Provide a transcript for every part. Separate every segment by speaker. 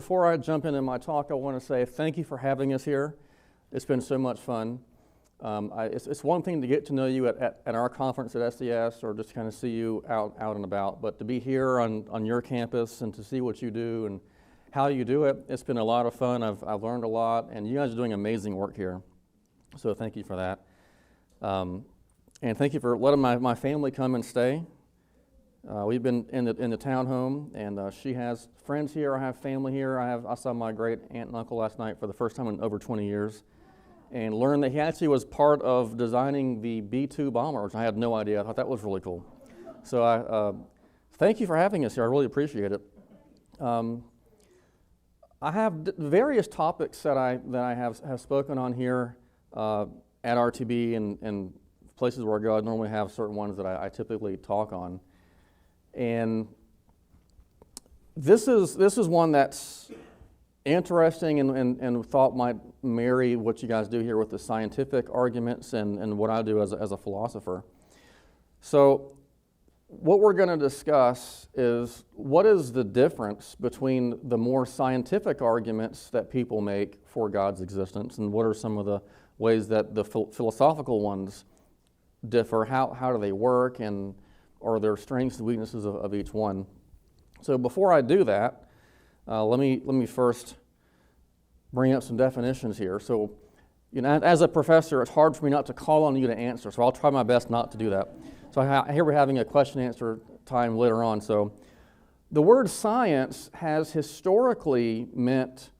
Speaker 1: before I jump into my talk, I want to say thank you for having us here. It's been so much fun. It's one thing to get to know you at our conference at SDS or just kind of see you out and about, but to be here on your campus and to see what you do and how you do it, it's been a lot of fun. I've learned a lot, and you guys are doing amazing work here. So thank you for that. And thank you for letting my family come and stay. We've been in the townhome, and she has friends here. I have family here. I saw my great aunt and uncle last night for the first time in over 20 years, and learned that he actually was part of designing the B-2 bomber, which I had no idea. I thought that was really cool. So thank you for having us here. I really appreciate it. I have various topics that I have spoken on here at RTB and places where I go. I normally have certain ones that I typically talk on. And this is one that's interesting and thought might marry what you guys do here with the scientific arguments and what I do as a philosopher. So what we're going to discuss is what is the difference between the more scientific arguments that people make for God's existence, and what are some of the ways that the philosophical ones differ, how do they work, and are there strengths and weaknesses of each one. So before I do that, let me first bring up some definitions here. So, as a professor, it's hard for me not to call on you to answer, so I'll try my best not to do that. So here we're having a question-answer time later on. So the word science has historically meant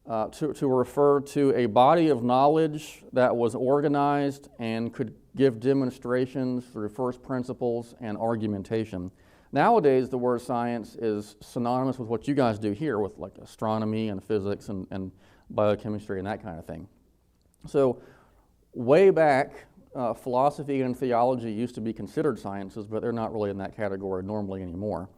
Speaker 1: to refer to a body of knowledge that was organized and could give demonstrations through first principles and argumentation. Nowadays, the word science is synonymous with what you guys do here with like astronomy and physics and biochemistry and that kind of thing. So way back, philosophy and theology used to be considered sciences, but they're not really in that category normally anymore.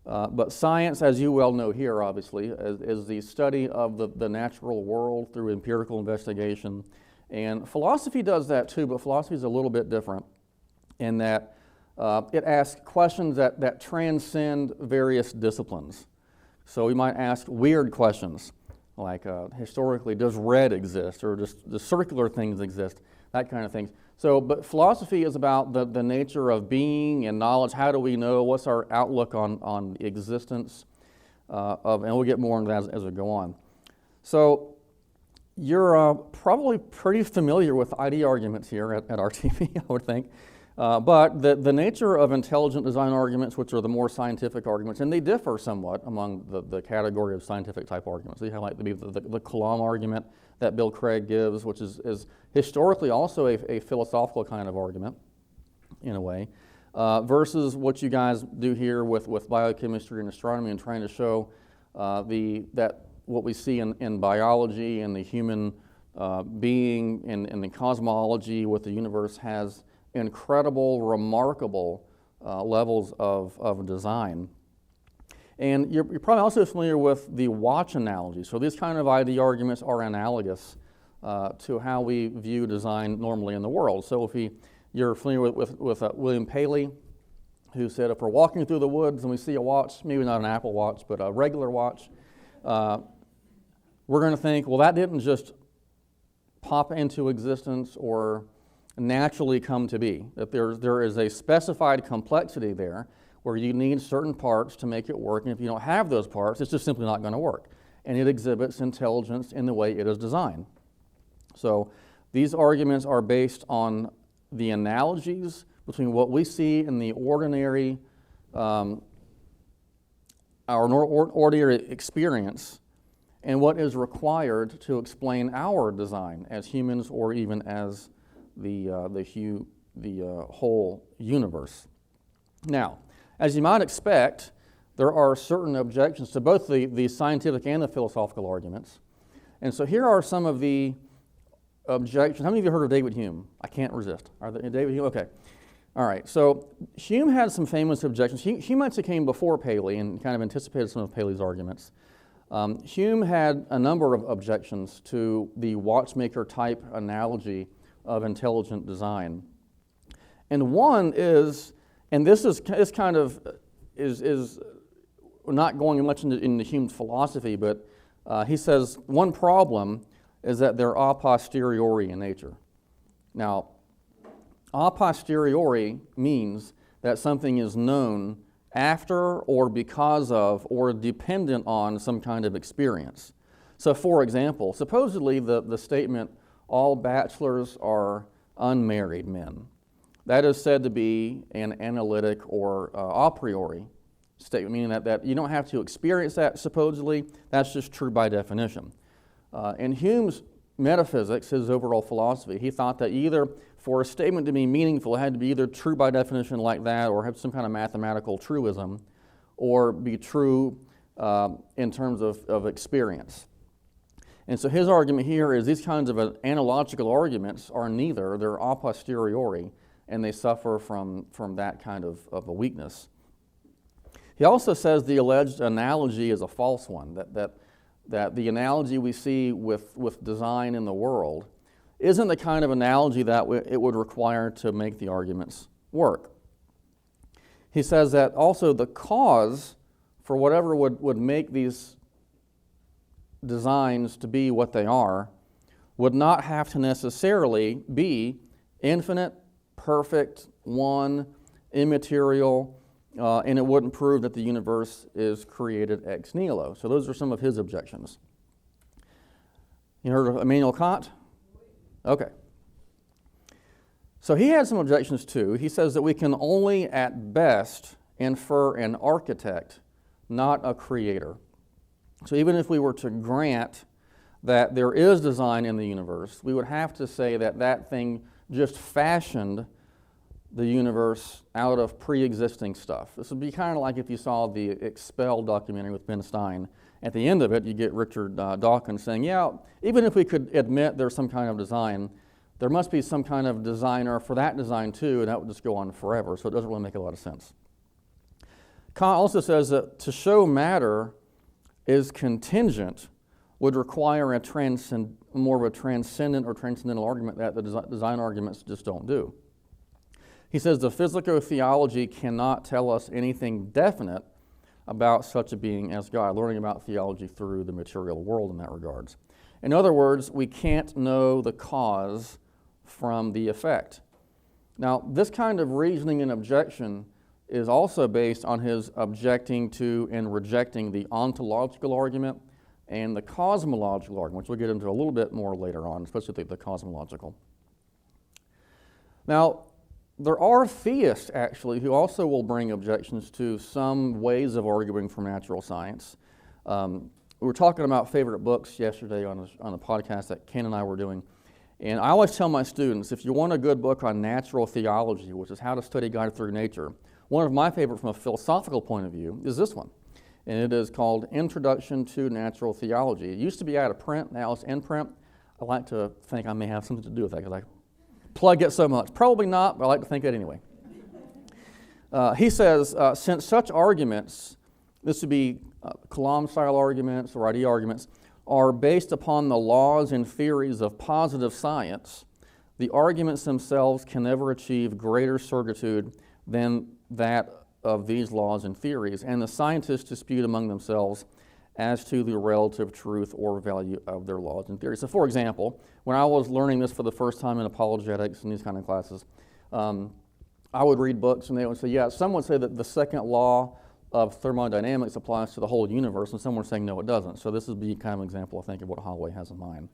Speaker 1: But science, as you well know here, obviously, is the study of the natural world through empirical investigation. And philosophy does that too, but philosophy is a little bit different in that it asks questions that transcend various disciplines. So we might ask weird questions, like historically, does red exist, or does circular things exist, that kind of thing. So, but philosophy is about the nature of being and knowledge. How do we know? What's our outlook on the existence and we'll get more into that as we go on. So, you're probably pretty familiar with ID arguments here at RTP, I would think. But the nature of intelligent design arguments, which are the more scientific arguments, and they differ somewhat among the category of scientific type arguments. So you have like the Coulomb argument that Bill Craig gives, which is historically also a philosophical kind of argument, in a way, versus what you guys do here with biochemistry and astronomy and trying to show that what we see in biology and the human being and the cosmology with the universe has incredible, remarkable levels of design. And you're probably also familiar with the watch analogy. So these kind of ID arguments are analogous to how we view design normally in the world. So if you're familiar with William Paley, who said if we're walking through the woods and we see a watch, maybe not an Apple Watch, but a regular watch, we're going to think, well, that didn't just pop into existence or naturally come to be, that there is a specified complexity there where you need certain parts to make it work, and if you don't have those parts, it's just simply not going to work. And it exhibits intelligence in the way it is designed. So these arguments are based on the analogies between what we see in the ordinary, our ordinary experience and what is required to explain our design as humans or even as the whole universe. Now, as you might expect, there are certain objections to both the scientific and the philosophical arguments. And so here are some of the objections. How many of you heard of David Hume? I can't resist. Are there David Hume? Okay. All right. So Hume had some famous objections. Hume actually came before Paley and kind of anticipated some of Paley's arguments. Hume had a number of objections to the watchmaker type analogy of intelligent design. And one is, and this is kind of not going much into human philosophy, but he says one problem is that they're a posteriori in nature. Now, a posteriori means that something is known after or because of or dependent on some kind of experience. So, for example, supposedly the statement, all bachelors are unmarried men, that is said to be an analytic or a priori statement, meaning that you don't have to experience that supposedly, that's just true by definition. In Hume's metaphysics, his overall philosophy, he thought that either for a statement to be meaningful, it had to be either true by definition like that or have some kind of mathematical truism, or be true in terms of experience. And so his argument here is these kinds of analogical arguments are neither, they're a posteriori, and they suffer from that kind of a weakness. He also says the alleged analogy is a false one, that the analogy we see with design in the world isn't the kind of analogy that it would require to make the arguments work. He says that also the cause for whatever would make these designs to be what they are would not have to necessarily be infinite, perfect, one, immaterial, and it wouldn't prove that the universe is created ex nihilo. So those are some of his objections. You heard of Immanuel Kant? Okay. So he had some objections too. He says that we can only at best infer an architect, not a creator. So even if we were to grant that there is design in the universe, we would have to say that that thing just fashioned the universe out of pre-existing stuff. This would be kind of like if you saw the Expelled documentary with Ben Stein. At the end of it, you get Richard Dawkins saying, yeah, even if we could admit there's some kind of design, there must be some kind of designer for that design too, and that would just go on forever, so it doesn't really make a lot of sense. Kant also says that to show matter is contingent would require more of a transcendent or transcendental argument that the design arguments just don't do. He says the physico-theology cannot tell us anything definite about such a being as God, learning about theology through the material world in that regards. In other words, we can't know the cause from the effect. Now, this kind of reasoning and objection is also based on his objecting to and rejecting the ontological argument and the cosmological argument, which we'll get into a little bit more later on, especially the cosmological. Now, there are theists, actually, who also will bring objections to some ways of arguing from natural science. We were talking about favorite books yesterday on a podcast that Ken and I were doing. And I always tell my students, if you want a good book on natural theology, which is how to study God through nature, one of my favorite from a philosophical point of view is this one. And it is called Introduction to Natural Theology. It used to be out of print, now it's in print. I like to think I may have something to do with that because I plug it so much. Probably not, but I like to think it anyway. He says, since such arguments, this would be Kalam-style arguments or idea arguments, are based upon the laws and theories of positive science, the arguments themselves can never achieve greater certitude than that of these laws and theories, and the scientists dispute among themselves as to the relative truth or value of their laws and theories. So, for example, when I was learning this for the first time in apologetics and these kind of classes, I would read books and they would say, yeah, some would say that the second law of thermodynamics applies to the whole universe, and some were saying no, it doesn't. So this would be kind of an example, I think, of what Holloway has in mind.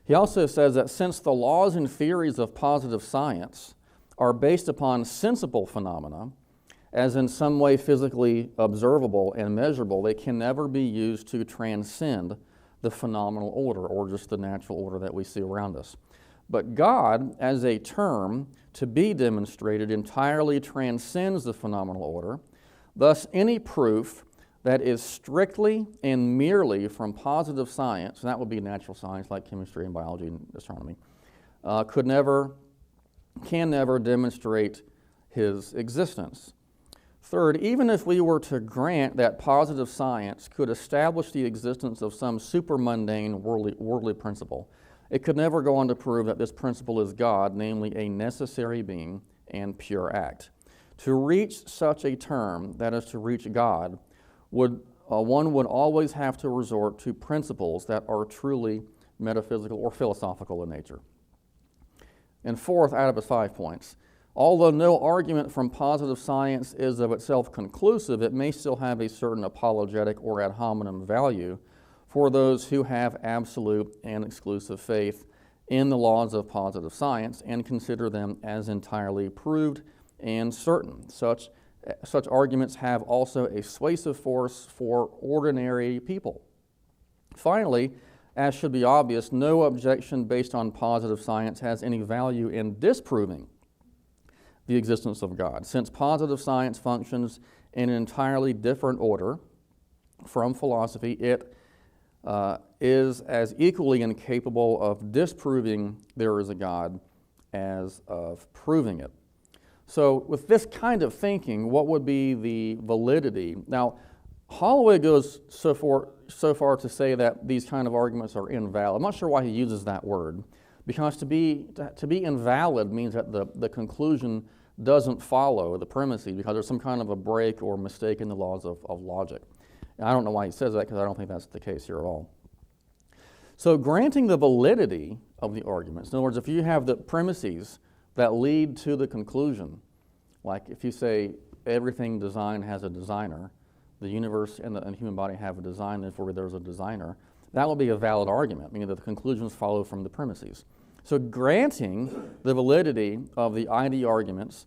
Speaker 1: He also says that since the laws and theories of positive science are based upon sensible phenomena, as in some way physically observable and measurable, they can never be used to transcend the phenomenal order or just the natural order that we see around us. But God, as a term to be demonstrated, entirely transcends the phenomenal order. Thus, any proof that is strictly and merely from positive science, and that would be natural science like chemistry and biology and astronomy, can never demonstrate his existence. Third, even if we were to grant that positive science could establish the existence of some supramundane worldly principle, it could never go on to prove that this principle is God, namely a necessary being and pure act. To reach such a term, that is to reach God, one would always have to resort to principles that are truly metaphysical or philosophical in nature. And fourth, out of his 5 points, although no argument from positive science is of itself conclusive, it may still have a certain apologetic or ad hominem value for those who have absolute and exclusive faith in the laws of positive science and consider them as entirely proved and certain. Such arguments have also a persuasive force for ordinary people. Finally, as should be obvious, no objection based on positive science has any value in disproving the existence of God. Since positive science functions in an entirely different order from philosophy, it is as equally incapable of disproving there is a God as of proving it. So with this kind of thinking, what would be the validity? Now, Holloway goes so far to say that these kind of arguments are invalid. I'm not sure why he uses that word, because to be invalid means that the conclusion doesn't follow the premises because there's some kind of a break or mistake in the laws of logic. And I don't know why he says that, because I don't think that's the case here at all. So granting the validity of the arguments, in other words, if you have the premises that lead to the conclusion, like if you say everything designed has a designer, the universe and the human body have a design, therefore there's a designer, that would be a valid argument, meaning that the conclusions follow from the premises. So granting the validity of the ID arguments,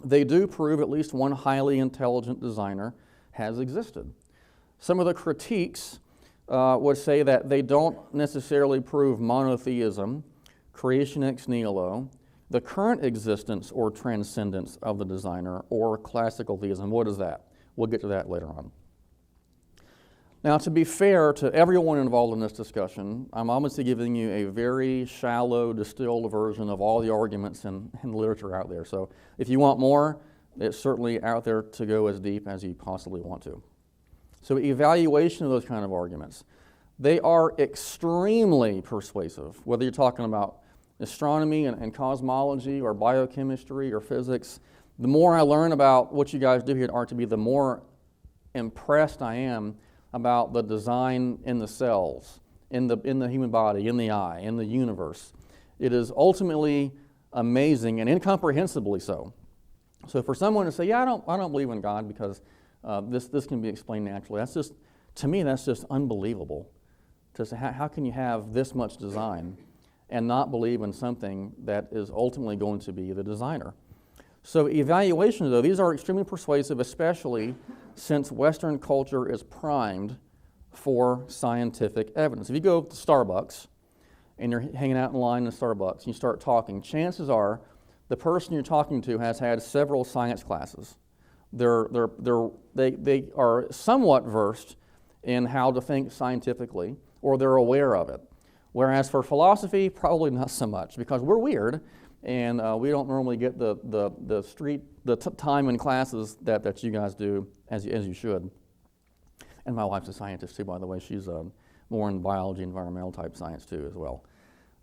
Speaker 1: they do prove at least one highly intelligent designer has existed. Some of the critiques would say that they don't necessarily prove monotheism, creation ex nihilo, the current existence or transcendence of the designer, or classical theism. What is that? We'll get to that later on. Now, to be fair to everyone involved in this discussion, I'm obviously giving you a very shallow, distilled version of all the arguments and literature out there. So if you want more, it's certainly out there to go as deep as you possibly want to. So evaluation of those kind of arguments, they are extremely persuasive, whether you're talking about astronomy and cosmology or biochemistry or physics. The more I learn about what you guys do here at RTB, the more impressed I am about the design in the cells, in the human body, in the eye, in the universe. It is ultimately amazing and incomprehensibly so. So for someone to say, yeah, I don't believe in God because this can be explained naturally, to me, that's just unbelievable. To say, how can you have this much design and not believe in something that is ultimately going to be the designer? So evaluations, though, these are extremely persuasive, especially since Western culture is primed for scientific evidence. If you go to Starbucks and you're hanging out in line in Starbucks and you start talking, chances are the person you're talking to has had several science classes. They are somewhat versed in how to think scientifically, or they're aware of it. Whereas for philosophy, probably not so much, because we're weird and we don't normally get the time in classes that you guys do as you should. And my wife's a scientist too, by the way. She's more in biology, environmental type science too as well.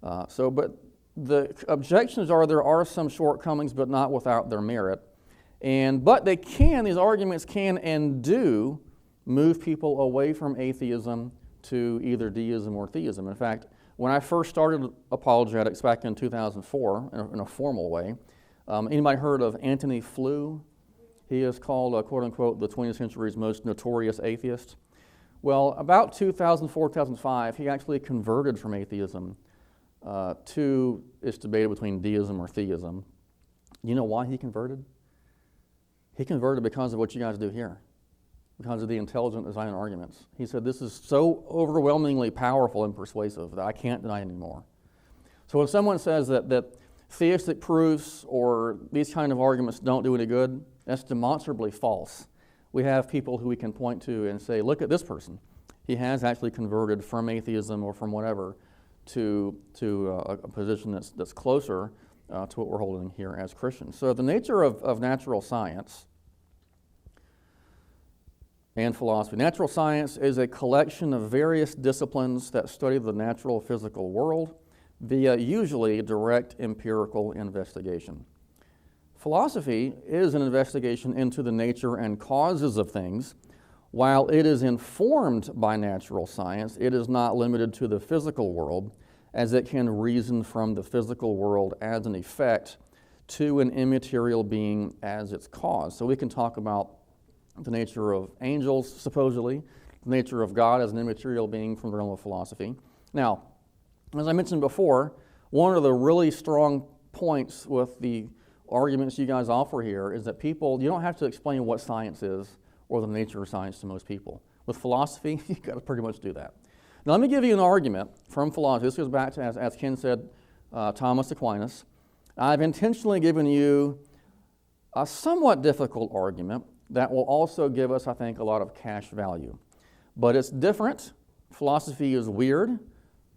Speaker 1: But the objections are there are some shortcomings, but not without their merit. But these arguments can and do move people away from atheism to either deism or theism. In fact, when I first started apologetics back in 2004 in a formal way, anybody heard of Antony Flew? He is called, quote unquote, the 20th century's most notorious atheist. Well, about 2004, 2005, he actually converted from atheism to, it's debated between deism or theism. You know why he converted? He converted because of what you guys do here, because of the intelligent design arguments. He said, this is so overwhelmingly powerful and persuasive that I can't deny anymore. So when someone says that theistic proofs or these kind of arguments don't do any good, that's demonstrably false. We have people who we can point to and say, look at this person. He has actually converted from atheism or from whatever to a position that's closer to what we're holding here as Christians. So the nature of natural science and philosophy. Natural science is a collection of various disciplines that study the natural physical world via usually direct empirical investigation. Philosophy is an investigation into the nature and causes of things. While it is informed by natural science, it is not limited to the physical world, as it can reason from the physical world as an effect to an immaterial being as its cause. So we can talk about the nature of angels, supposedly, the nature of God as an immaterial being from the realm of philosophy. Now, as I mentioned before, one of the really strong points with the arguments you guys offer here is that you don't have to explain what science is or the nature of science to most people. With philosophy, you've got to pretty much do that. Now, let me give you an argument from philosophy. This goes back to, as Ken said, Thomas Aquinas. I've intentionally given you a somewhat difficult argument that will also give us, I think, a lot of cash value. But it's different. Philosophy is weird.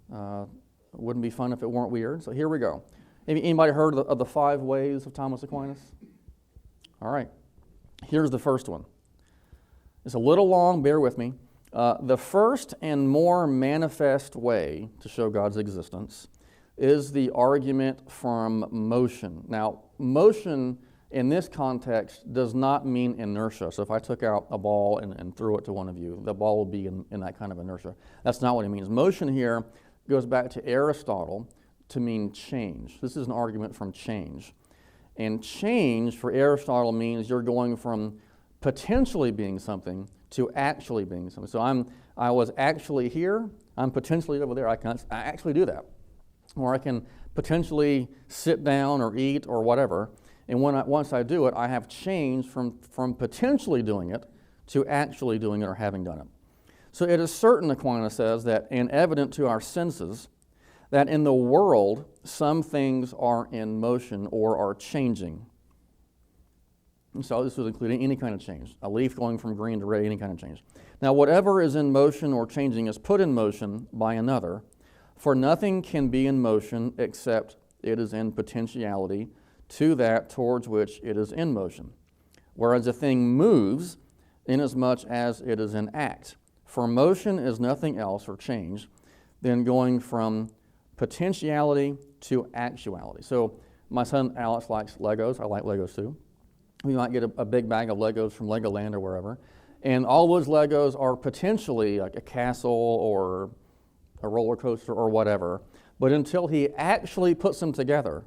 Speaker 1: Wouldn't be fun if it weren't weird. So here we go. Anybody heard of the 5 ways of Thomas Aquinas? All right. Here's the first one. It's a little long, bear with me. The first and more manifest way to show God's existence is the argument from motion. Now, motion in this context does not mean inertia. So if I took out a ball and threw it to one of you, the ball will be in that kind of inertia. That's not what it means. Motion here goes back to Aristotle to mean change. This is an argument from change. And change for Aristotle means you're going from potentially being something to actually being something. So I was actually here, I'm potentially over there. I actually do that. Or I can potentially sit down or eat or whatever. And once I do it, I have changed from potentially doing it to actually doing it or having done it. So it is certain, Aquinas says, that and evident to our senses that in the world some things are in motion or are changing. And so this was including any kind of change, a leaf going from green to red, any kind of change. Now, whatever is in motion or changing is put in motion by another, for nothing can be in motion except it is in potentiality to that towards which it is in motion. Whereas a thing moves inasmuch as it is in act. For motion is nothing else or change than going from potentiality to actuality. So my son Alex likes Legos. I like Legos too. We might get a big bag of Legos from Legoland or wherever. And all those Legos are potentially like a castle or a roller coaster or whatever. But until he actually puts them together,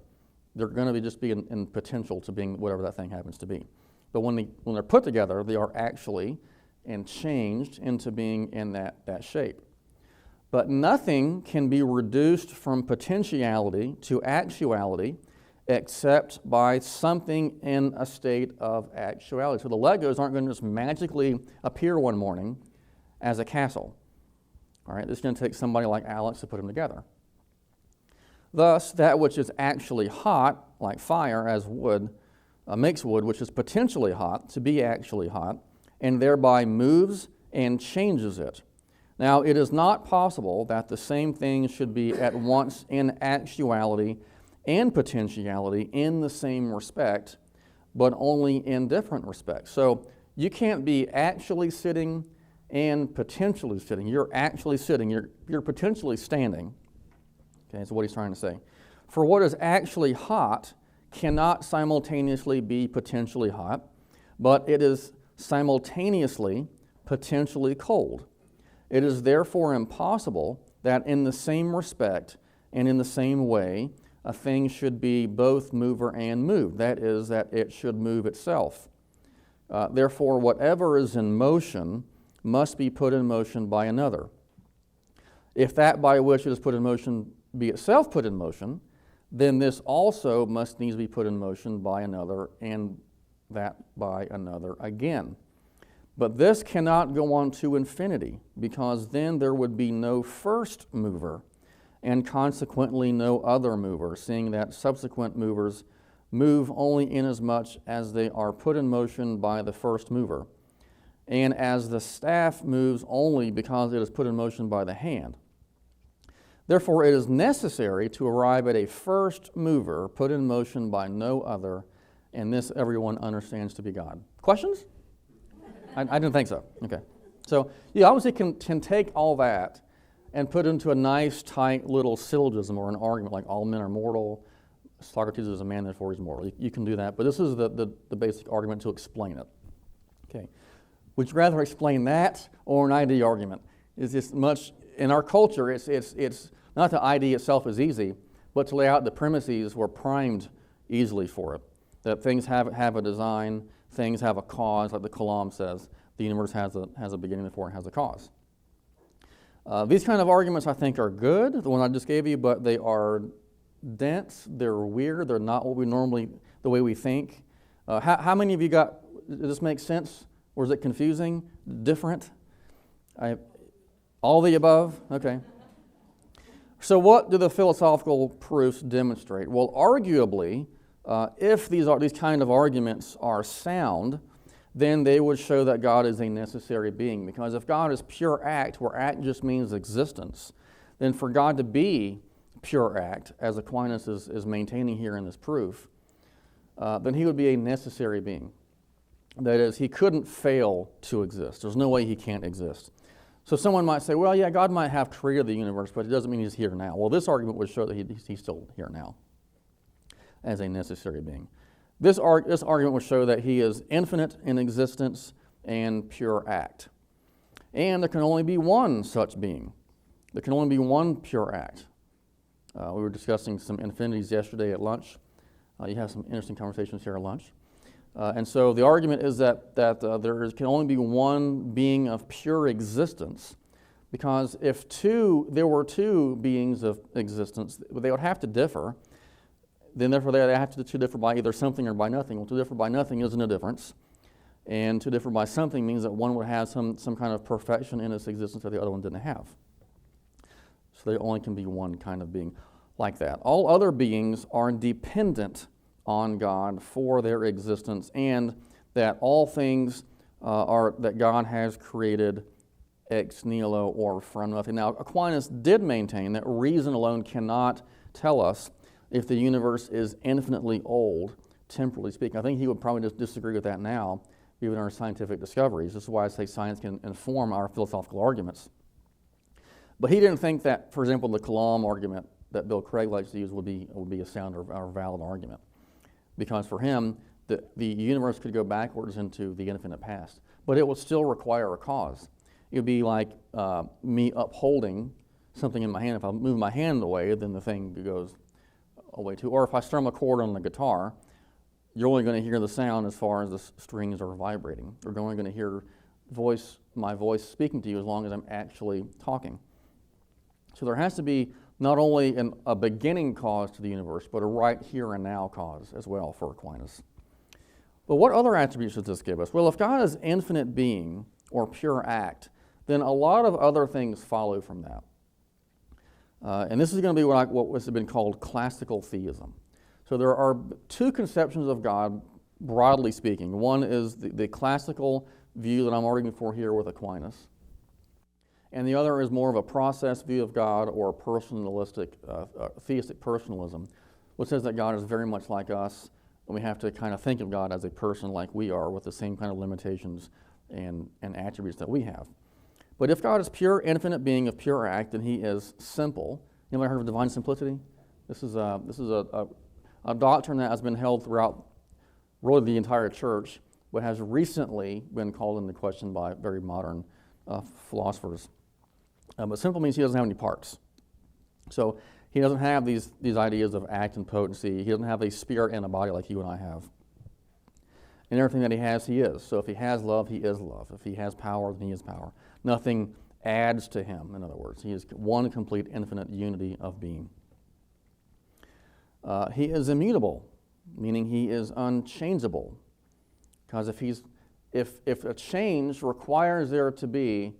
Speaker 1: they're going to just be in potential to being whatever that thing happens to be. But when they're put together, they are actually and changed into being in that shape. But nothing can be reduced from potentiality to actuality except by something in a state of actuality. So the Legos aren't going to just magically appear one morning as a castle. All right, it's going to take somebody like Alex to put them together. Thus, that which is actually hot, like fire, as wood, makes wood, which is potentially hot, to be actually hot, and thereby moves and changes it. Now, it is not possible that the same thing should be at once in actuality and potentiality in the same respect, but only in different respects. So you can't be actually sitting and potentially sitting. You're actually sitting. You're potentially standing. Okay, that's what he's trying to say. For what is actually hot cannot simultaneously be potentially hot, but it is simultaneously potentially cold. It is therefore impossible that in the same respect and in the same way a thing should be both mover and moved. That is, that it should move itself. Therefore, whatever is in motion must be put in motion by another. If that by which it is put in motion be itself put in motion, then this also must needs be put in motion by another, and that by another again. But this cannot go on to infinity, because then there would be no first mover, and consequently no other mover, seeing that subsequent movers move only inasmuch as they are put in motion by the first mover, and as the staff moves only because it is put in motion by the hand. Therefore, it is necessary to arrive at a first mover put in motion by no other, and this everyone understands to be God. Questions? I didn't think so. Okay. So you obviously can take all that and put into a nice, tight little syllogism or an argument like all men are mortal, Socrates is a man, therefore he's mortal. You can do that, but this is the basic argument to explain it. Okay, would you rather explain that or an ID argument? Is this much in our culture? It's not the ID itself is easy, but to lay out the premises we're primed easily for it. That things have a design, things have a cause, like the Kalam says. The universe has a beginning, therefore it has a cause. These kind of arguments I think are good, the one I just gave you, but they are dense, they're weird, they're not what we normally, the way we think. How many of you does this make sense? Or is it confusing, different? All the above? Okay. So what do the philosophical proofs demonstrate? Well, arguably, if these kind of arguments are sound, then they would show that God is a necessary being. Because if God is pure act, where act just means existence, then for God to be pure act, as Aquinas is maintaining here in this proof, then he would be a necessary being. That is, he couldn't fail to exist. There's no way he can't exist. So someone might say, well, yeah, God might have created the universe, but it doesn't mean he's here now. Well, this argument would show that he's still here now as a necessary being. This argument would show that he is infinite in existence and pure act. And there can only be one such being. There can only be one pure act. We were discussing some infinities yesterday at lunch. You have some interesting conversations here at lunch. And so the argument is that there can only be one being of pure existence, because if there were two beings of existence, they would have to differ. Then therefore they have to differ by either something or by nothing. Well, to differ by nothing isn't a difference. And to differ by something means that one would have some kind of perfection in its existence that the other one didn't have. So there only can be one kind of being like that. All other beings are dependent on God for their existence, and that all things that God has created ex nihilo, or from nothing. Now, Aquinas did maintain that reason alone cannot tell us if the universe is infinitely old, temporally speaking. I think he would probably just disagree with that now, given our scientific discoveries. This is why I say science can inform our philosophical arguments. But he didn't think that, for example, the Kalam argument that Bill Craig likes to use would be a sound or valid argument. Because for him, the universe could go backwards into the infinite past, but it would still require a cause. It would be like me upholding something in my hand. If I move my hand away, then the thing goes away too. Or if I strum a chord on the guitar, you're only going to hear the sound as far as the strings are vibrating. You're only going to hear my voice speaking to you as long as I'm actually talking. So there has to be not only a beginning cause to the universe, but a right here and now cause as well for Aquinas. But what other attributes does this give us? Well, if God is infinite being or pure act, then a lot of other things follow from that. And this is going to be what has been called classical theism. So there are two conceptions of God, broadly speaking. One is the classical view that I'm arguing for here with Aquinas. And the other is more of a process view of God, or personalistic, theistic personalism, which says that God is very much like us, and we have to kind of think of God as a person like we are, with the same kind of limitations and attributes that we have. But if God is pure, infinite being of pure act, then he is simple. Anybody heard of divine simplicity? This is a doctrine that has been held throughout really the entire church, but has recently been called into question by very modern philosophers. But simple means he doesn't have any parts. So he doesn't have these ideas of act and potency. He doesn't have a spirit and a body like you and I have. And everything that he has, he is. So if he has love, he is love. If he has power, then he is power. Nothing adds to him, in other words. He is one complete infinite unity of being. He is immutable, meaning he is unchangeable. Because if a change requires there to be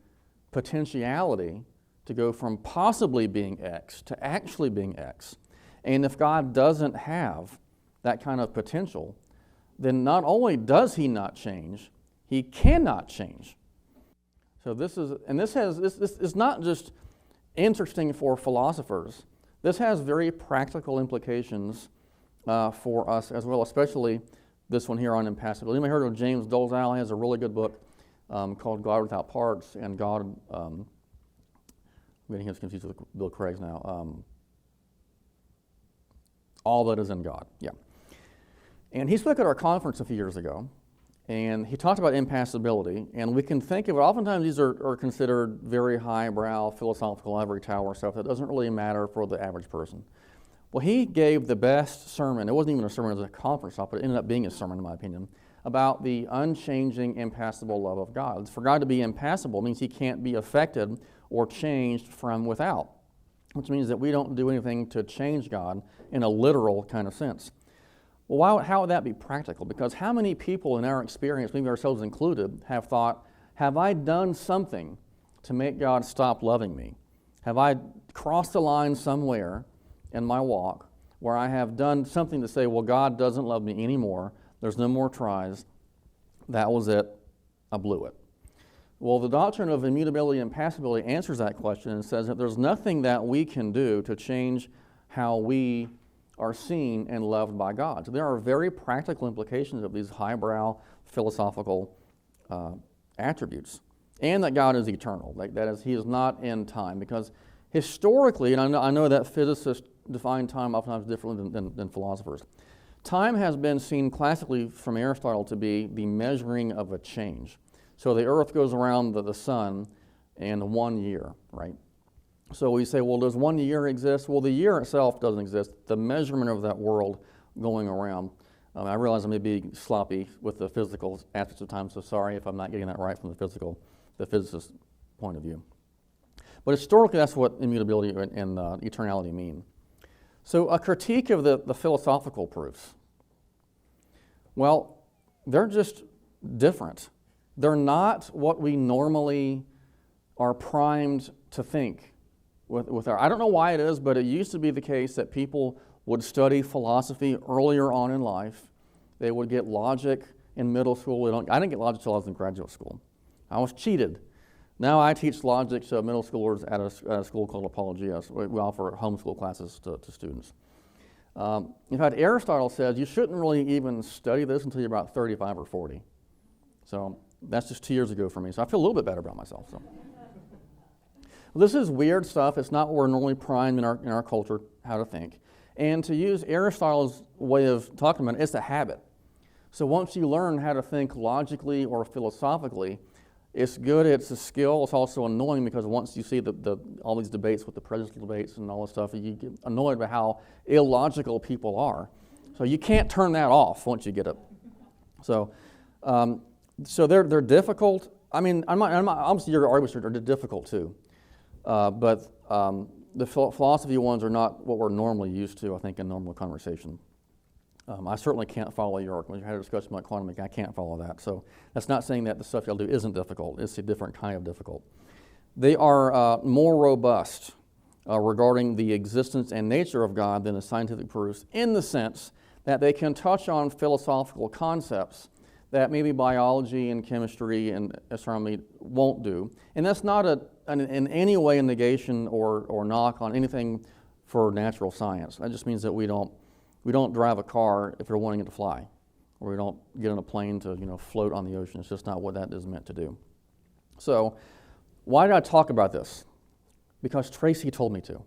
Speaker 1: potentiality to go from possibly being X to actually being X, and if God doesn't have that kind of potential, then not only does he not change, he cannot change. So this is not just interesting for philosophers. This has very practical implications for us as well, especially this one here on impassibility. You may have heard of James Dolezal. He has a really good book called God Without Parts, and God, I'm getting him confused with Bill Craig's now. all that is in God. Yeah. And he spoke at our conference a few years ago, and he talked about impassibility, and we can think of it, oftentimes these are considered very highbrow, philosophical, ivory tower stuff that doesn't really matter for the average person. Well, he gave the best sermon. It wasn't even a sermon, it was a conference talk, but it ended up being a sermon, in my opinion, about the unchanging, impassible love of God. For God to be impassible means he can't be affected or changed from without, which means that we don't do anything to change God in a literal kind of sense. Well, how would that be practical? Because how many people in our experience, maybe ourselves included, have thought, have I done something to make God stop loving me? Have I crossed the line somewhere in my walk where I have done something to say, well, God doesn't love me anymore, there's no more tries, that was it, I blew it. Well, the doctrine of immutability and impassibility answers that question and says that there's nothing that we can do to change how we are seen and loved by God. So there are very practical implications of these highbrow philosophical attributes, and that God is eternal. That is, he is not in time, because historically, and I know that physicists define time oftentimes differently than philosophers, time has been seen classically from Aristotle to be the measuring of a change. So the earth goes around the sun in 1 year, right? So we say, well, does 1 year exist? Well, the year itself doesn't exist. The measurement of that world going around. I realize I may be sloppy with the physical aspects of time, so sorry if I'm not getting that right from the physicist point of view. But historically, that's what immutability and eternality mean. So a critique of the philosophical proofs. Well, they're just different. They're not what we normally are primed to think. I don't know why it is, but it used to be the case that people would study philosophy earlier on in life. They would get logic in middle school. I didn't get logic until I was in graduate school. I was cheated. Now I teach logic to middle schoolers at a school called Apologetics. We offer homeschool classes to students. In fact, Aristotle says you shouldn't really even study this until you're about 35 or 40. So that's just 2 years ago for me. So I feel a little bit better about myself. So. Well, this is weird stuff. It's not what we're normally primed in our culture how to think. And to use Aristotle's way of talking about it, it's a habit. So once you learn how to think logically or philosophically, it's good, it's a skill, it's also annoying because once you see all these debates with the presidential debates and all this stuff, you get annoyed by how illogical people are. So you can't turn that off once you get it. So they're difficult. I mean, obviously your arguments are difficult too. But the philosophy ones are not what we're normally used to, I think, in normal conversation. I certainly can't follow your argument. You had a discussion about quantum mechanics. I can't follow that. So that's not saying that the stuff y'all do isn't difficult. It's a different kind of difficult. They are more robust regarding the existence and nature of God than the scientific proofs, in the sense that they can touch on philosophical concepts that maybe biology and chemistry and astronomy won't do. And that's not in any way a negation or knock on anything for natural science. That just means that we don't drive a car if we're wanting it to fly, or we don't get on a plane to float on the ocean. It's just not what that is meant to do. So why did I talk about this? Because Tracy told me to.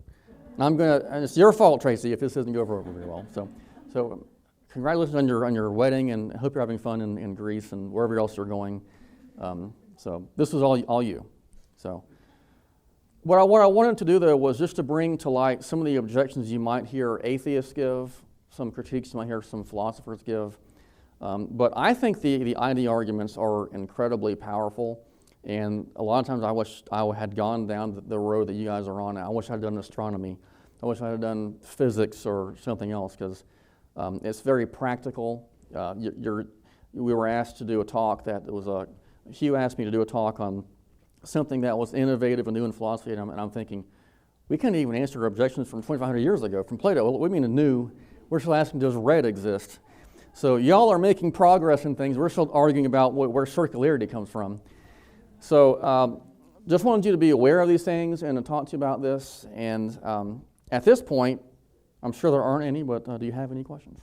Speaker 1: And it's your fault, Tracy, if this doesn't go over very well. So congratulations on your wedding, and I hope you're having fun in Greece and wherever else you're going. So this was all you. So what I wanted to do, though, was just to bring to light some of the objections you might hear atheists give, some critiques you might hear some philosophers give. But I think the ID arguments are incredibly powerful, and a lot of times I wish I had gone down the road that you guys are on. I wish I had done astronomy. I wish I had done physics or something else, because it's very practical. We were asked to do a talk Hugh asked me to do a talk on something that was innovative and new in philosophy, and I'm thinking, we can't even answer objections from 2,500 years ago from Plato. What do we mean new? We're still asking, does red exist? So y'all are making progress in things. We're still arguing about where circularity comes from. So just wanted you to be aware of these things and to talk to you about this. And at this point, I'm sure there aren't any, but do you have any questions?